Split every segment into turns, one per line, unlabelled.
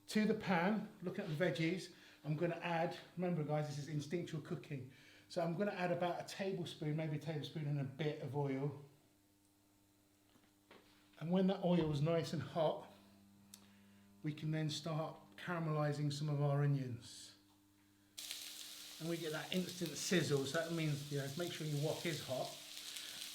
To the pan, looking at the veggies, I'm going to add, remember guys, this is instinctual cooking. So I'm going to add about a tablespoon, maybe a tablespoon and a bit of oil. And when that oil is nice and hot, we can then start caramelizing some of our onions. And we get that instant sizzle, so that means, you know, make sure your wok is hot.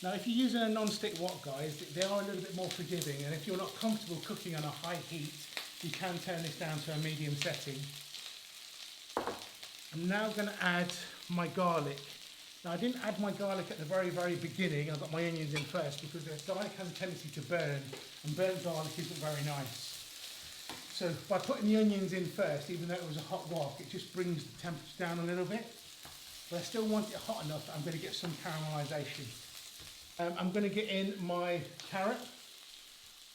Now if you're using a non-stick wok, guys, they are a little bit more forgiving, and if you're not comfortable cooking on a high heat, you can turn this down to a medium setting. I'm now going to add my garlic. Now I didn't add my garlic at the very, very beginning. I got my onions in first because the garlic has a tendency to burn, and burnt garlic isn't very nice. So by putting the onions in first, even though it was a hot wok, it just brings the temperature down a little bit. But I still want it hot enough that I'm going to get some caramelisation. I'm going to get in my carrot,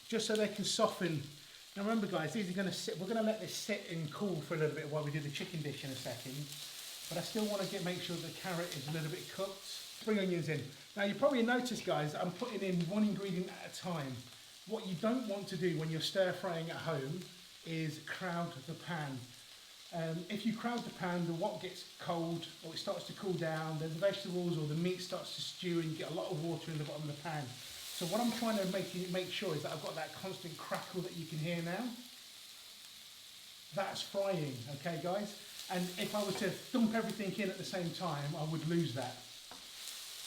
just so they can soften. Now remember guys, these are going to sit, we're going to let this sit and cool for a little bit while we do the chicken dish in a second. But I still want to make sure the carrot is a little bit cooked. Spring onions in. Now you probably noticed guys, I'm putting in one ingredient at a time. What you don't want to do when you're stir frying at home is crowd the pan. If you crowd the pan, the wok gets cold, or it starts to cool down, then the vegetables or the meat starts to stew and you get a lot of water in the bottom of the pan. So what I'm trying to make sure is that I've got that constant crackle that you can hear now. That's frying, okay guys? And if I was to dump everything in at the same time, I would lose that.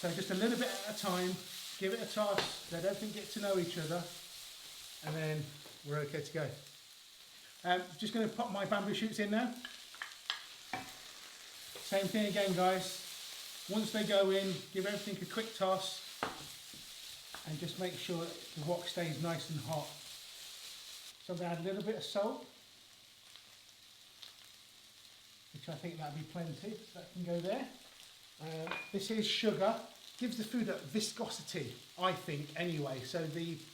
So just a little bit at a time, give it a toss, let everything get to know each other, and then we're okay to go. Just going to pop my bamboo shoots in now. Same thing again guys. Once they go in, give everything a quick toss and just make sure that the wok stays nice and hot. So I'm going to add a little bit of salt, which I think that'll be plenty, so that can go there. This is sugar. Gives the food a viscosity, I think, anyway. So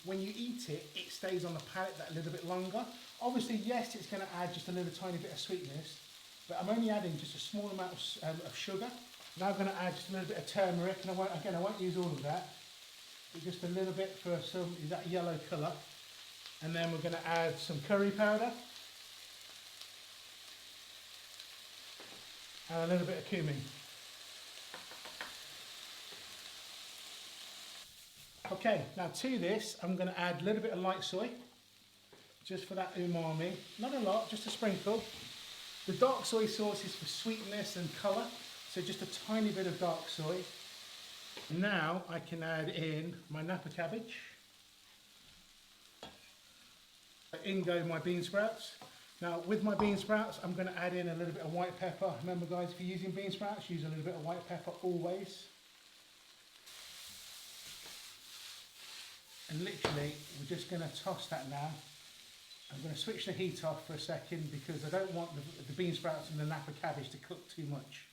when you eat it, it stays on the palate that little bit longer. Obviously, yes, it's going to add just a little tiny bit of sweetness, but I'm only adding just a small amount of sugar. Now I'm going to add just a little bit of turmeric, and I won't use all of that, but just a little bit for some that yellow colour. And then we're going to add some curry powder and a little bit of cumin. Okay, now to this, I'm going to add a little bit of light soy, just for that umami. Not a lot, just a sprinkle. The dark soy sauce is for sweetness and colour, so just a tiny bit of dark soy. Now I can add in my Napa cabbage. In go my bean sprouts. Now with my bean sprouts, I'm going to add in a little bit of white pepper. Remember guys, if you're using bean sprouts, use a little bit of white pepper always. And literally, we're just going to toss that now. I'm going to switch the heat off for a second because I don't want the bean sprouts and the Napa cabbage to cook too much.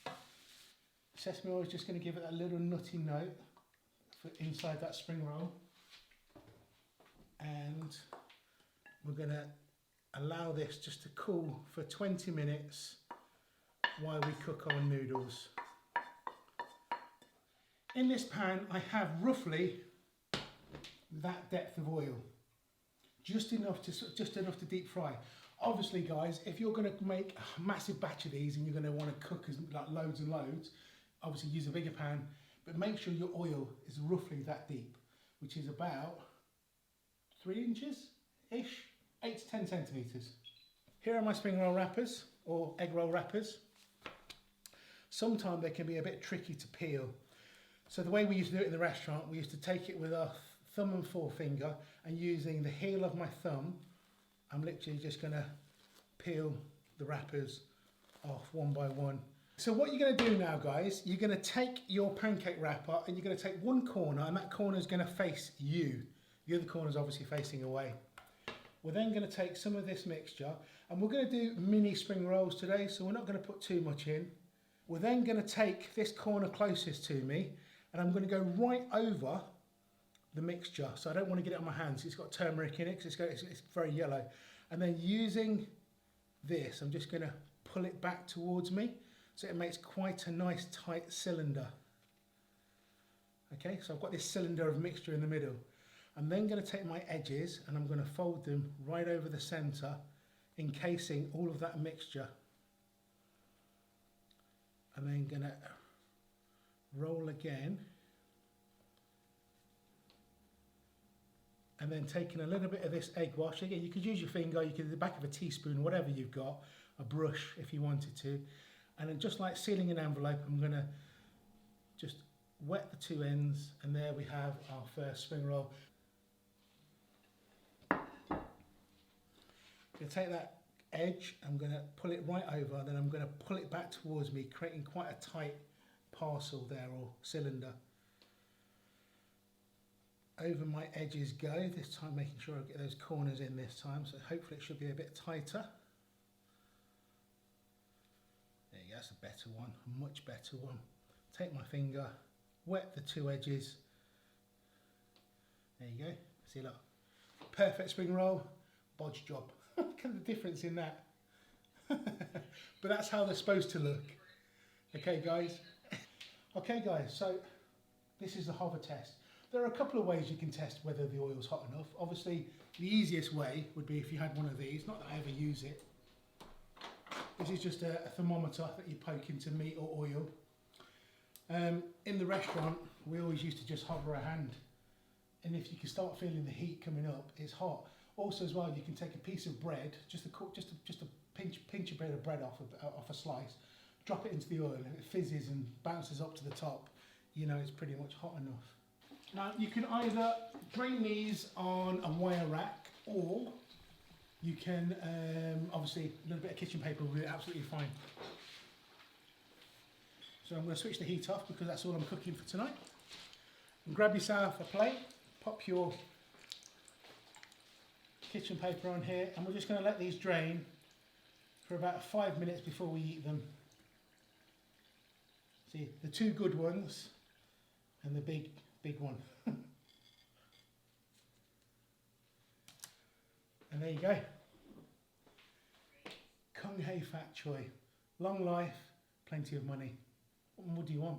Sesame oil is just going to give it a little nutty note for inside that spring roll. And we're going to allow this just to cool for 20 minutes while we cook our noodles. In this pan, I have roughly that depth of oil, just enough to deep fry. Obviously guys, if you're going to make a massive batch of these and you're going to want to cook like loads and loads, obviously use a bigger pan, but make sure your oil is roughly that deep, which is about 3 inches ish, 8 to 10 centimeters. Here are my spring roll wrappers or egg roll wrappers. Sometimes they can be a bit tricky to peel, so the way we used to do it in the restaurant, we used to take it with our thumb and forefinger, and using the heel of my thumb, I'm literally just going to peel the wrappers off one by one. So what you're going to do now guys, you're going to take your pancake wrapper and you're going to take one corner, and that corner is going to face you. The other corner is obviously facing away. We're then going to take some of this mixture, and we're going to do mini spring rolls today, so we're not going to put too much in. We're then going to take this corner closest to me, and I'm going to go right over the mixture, so I don't want to get it on my hands. It's got turmeric in it because it's very yellow. And then using this, I'm just going to pull it back towards me, so it makes quite a nice tight cylinder. Okay, so I've got this cylinder of mixture in the middle. I'm then going to take my edges and I'm going to fold them right over the centre, encasing all of that mixture, and then gonna roll again, and then taking a little bit of this egg wash. Again, you could use your finger, you could the back of a teaspoon, whatever you've got, a brush if you wanted to, and then just like sealing an envelope, I'm gonna just wet the two ends, and there we have our first spring roll. I'm going to take that edge, I'm going to pull it right over, then I'm going to pull it back towards me, creating quite a tight parcel there, or cylinder. Over my edges go, this time making sure I get those corners in this time, so hopefully it should be a bit tighter. There you go, that's a better one, a much better one. Take my finger, wet the two edges. There you go, see, look, perfect spring roll, bodge job. Look at the difference in that. But that's how they're supposed to look. Okay guys. Okay guys, so this is the hover test. There are a couple of ways you can test whether the oil's hot enough. Obviously the easiest way would be if you had one of these, not that I ever use it. This is just a thermometer that you poke into meat or oil. In the restaurant we always used to just hover a hand, and if you can start feeling the heat coming up, it's hot. Also as well, you can take a piece of bread, just a pinch a bit of bread off a slice, drop it into the oil, and it fizzes and bounces up to the top. You know it's pretty much hot enough. Now you can either drain these on a wire rack, or you can obviously a little bit of kitchen paper will be absolutely fine. So I'm going to switch the heat off because that's all I'm cooking for tonight. And grab yourself a plate, pop your kitchen paper on here, and we're just going to let these drain for about 5 minutes before we eat them. See, the two good ones and the big one. And there you go. Kung Hei Fat Choi. Long life, plenty of money. What more do you want?